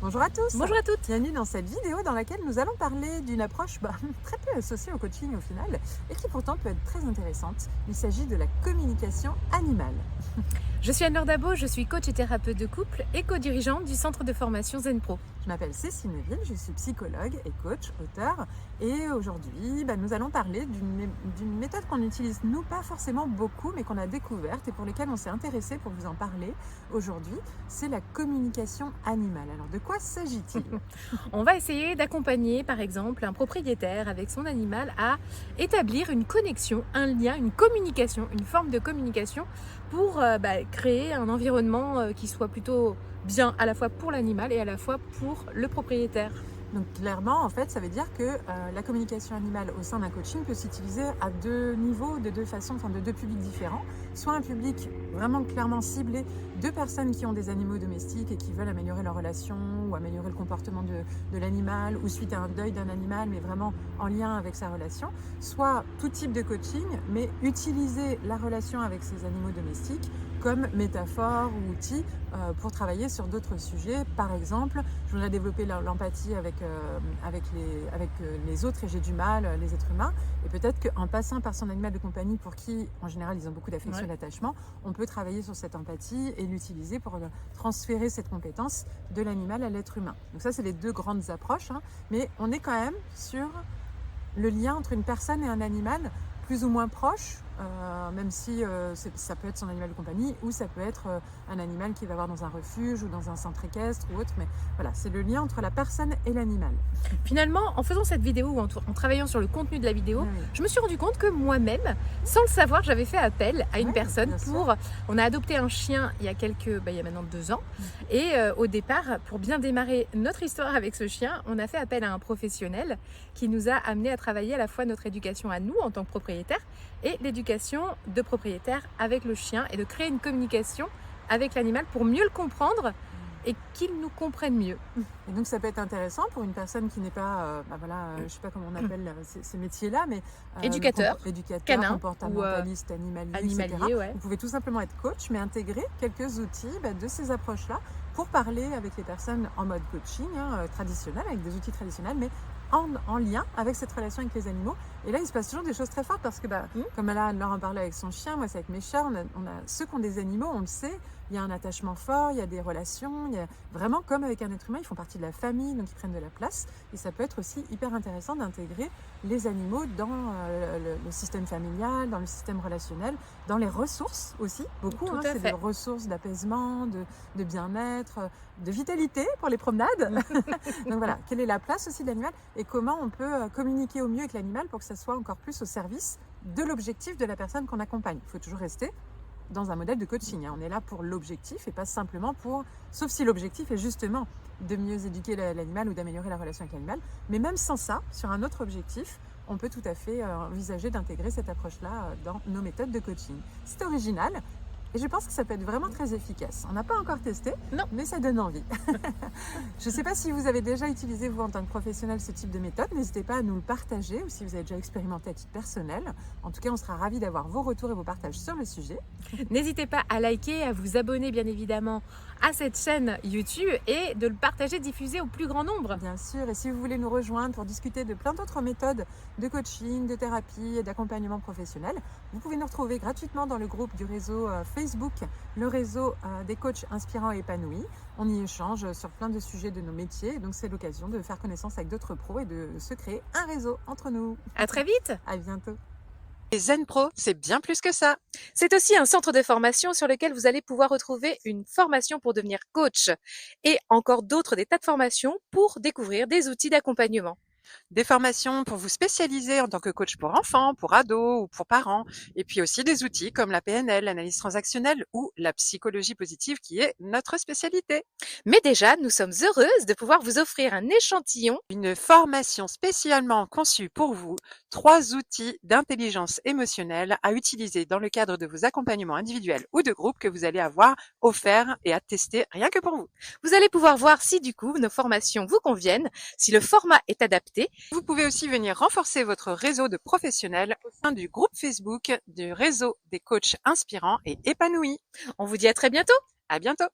Bonjour à tous, Bonjour à toutes. bienvenue dans cette vidéo dans laquelle nous allons parler d'une approche très peu associée au coaching au final et qui pourtant peut être très intéressante. Il s'agit de la communication animale. Je suis Anne-Laure Dabo, je suis coach et thérapeute de couple et co-dirigeante du centre de formation Zen Pro. Je m'appelle Cécile Neville, je suis psychologue et coach, auteur et aujourd'hui nous allons parler d'une méthode qu'on utilise nous pas forcément beaucoup mais qu'on a découverte et pour lesquelles on s'est intéressé pour vous en parler aujourd'hui, c'est la communication animale. Alors de quoi s'agit-il? On va essayer d'accompagner par exemple un propriétaire avec son animal à établir une connexion, un lien, une communication, une forme de communication pour créer un environnement qui soit plutôt bien à la fois pour l'animal et à la fois pour le propriétaire. Donc clairement, en fait, ça veut dire que la communication animale au sein d'un coaching peut s'utiliser à deux niveaux, de deux façons, enfin de deux publics différents. Soit un public vraiment clairement ciblé de personnes qui ont des animaux domestiques et qui veulent améliorer leur relation ou améliorer le comportement de l'animal ou suite à un deuil d'un animal, mais vraiment en lien avec sa relation. Soit tout type de coaching, mais utiliser la relation avec ces animaux domestiques comme métaphore ou outil pour travailler sur d'autres sujets. Par exemple, je voudrais développer l'empathie avec les autres et j'ai du mal, les êtres humains. Et peut-être qu'en passant par son animal de compagnie, pour qui, en général, ils ont beaucoup d'affection et d'attachement, on peut travailler sur cette empathie et l'utiliser pour transférer cette compétence de l'animal à l'être humain. Donc ça, c'est les deux grandes approches, hein, mais on est quand même sur le lien entre une personne et un animal plus ou moins proche, même si ça peut être son animal de compagnie ou ça peut être un animal qu'il va avoir dans un refuge ou dans un centre équestre ou autre, mais voilà, c'est le lien entre la personne et l'animal. Finalement, en faisant cette vidéo ou en travaillant sur le contenu de la vidéo, Oui, je me suis rendu compte que moi-même, sans le savoir, j'avais fait appel à une oui, personne bien sûr. pour... On a adopté un chien il y a maintenant 2 ans. Et au départ, pour bien démarrer notre histoire avec ce chien, on a fait appel à un professionnel qui nous a amené à travailler à la fois notre éducation à nous en tant que propriétaires et l'éducation de propriétaires avec le chien et de créer une communication avec l'animal pour mieux le comprendre et qu'il nous comprenne mieux. Et donc ça peut être intéressant pour une personne qui n'est pas, je sais pas comment on appelle ces métiers-là, mais Éducateur, éducateur, canin ou comportementaliste, animalier, etc. animalier, ouais. Vous pouvez tout simplement être coach, mais intégrer quelques outils de ces approches-là pour parler avec les personnes en mode coaching traditionnel, avec des outils traditionnels, mais en lien avec cette relation avec les animaux. Et là, il se passe toujours des choses très fortes parce que, comme là, Laure en parlait avec son chien, moi, c'est avec mes chats, on a ceux qui ont des animaux, on le sait, il y a un attachement fort, il y a des relations, il y a vraiment comme avec un être humain, ils font partie de la famille, donc ils prennent de la place. Et ça peut être aussi hyper intéressant d'intégrer les animaux dans le système familial, dans le système relationnel, dans les ressources aussi, beaucoup. Tout à C'est des fait. ressources d'apaisement, de bien-être, de vitalité pour les promenades. Donc voilà, quelle est la place aussi de l'animal et comment on peut communiquer au mieux avec l'animal pour que ça soit encore plus au service de l'objectif de la personne qu'on accompagne. Il faut toujours rester dans un modèle de coaching. On est là pour l'objectif et pas simplement pour... Sauf si l'objectif est justement de mieux éduquer l'animal ou d'améliorer la relation avec l'animal. Mais même sans ça, sur un autre objectif, on peut tout à fait envisager d'intégrer cette approche-là dans nos méthodes de coaching. C'est original et je pense que ça peut être vraiment très efficace. On n'a pas encore testé, Non. mais ça donne envie. Je ne sais pas si vous avez déjà utilisé, vous, en tant que professionnel, ce type de méthode. N'hésitez pas à nous le partager ou si vous avez déjà expérimenté à titre personnel. En tout cas, on sera ravis d'avoir vos retours et vos partages sur le sujet. N'hésitez pas à liker, à vous abonner bien évidemment à cette chaîne YouTube et de le partager, diffuser au plus grand nombre. Bien sûr, et si vous voulez nous rejoindre pour discuter de plein d'autres méthodes de coaching, de thérapie et d'accompagnement professionnel, vous pouvez nous retrouver gratuitement dans le groupe du réseau Facebook, le réseau des coachs inspirants et épanouis. On y échange sur plein de sujets de nos métiers, donc c'est l'occasion de faire connaissance avec d'autres pros et de se créer un réseau entre nous. À très vite. À bientôt. Et Zen Pro, c'est bien plus que ça. C'est aussi un centre de formation sur lequel vous allez pouvoir retrouver une formation pour devenir coach et encore d'autres des tas de formations pour découvrir des outils d'accompagnement. Des formations pour vous spécialiser en tant que coach pour enfants, pour ados ou pour parents. Et puis aussi des outils comme la PNL, l'analyse transactionnelle ou la psychologie positive qui est notre spécialité. Mais déjà, nous sommes heureuses de pouvoir vous offrir un échantillon. Une formation spécialement conçue pour vous, 3 outils d'intelligence émotionnelle à utiliser dans le cadre de vos accompagnements individuels ou de groupe que vous allez avoir offerts et à tester rien que pour vous. Vous allez pouvoir voir si du coup nos formations vous conviennent, si le format est adapté. Vous pouvez aussi venir renforcer votre réseau de professionnels au sein du groupe Facebook du réseau des coachs inspirants et épanouis. On vous dit à très bientôt. À bientôt!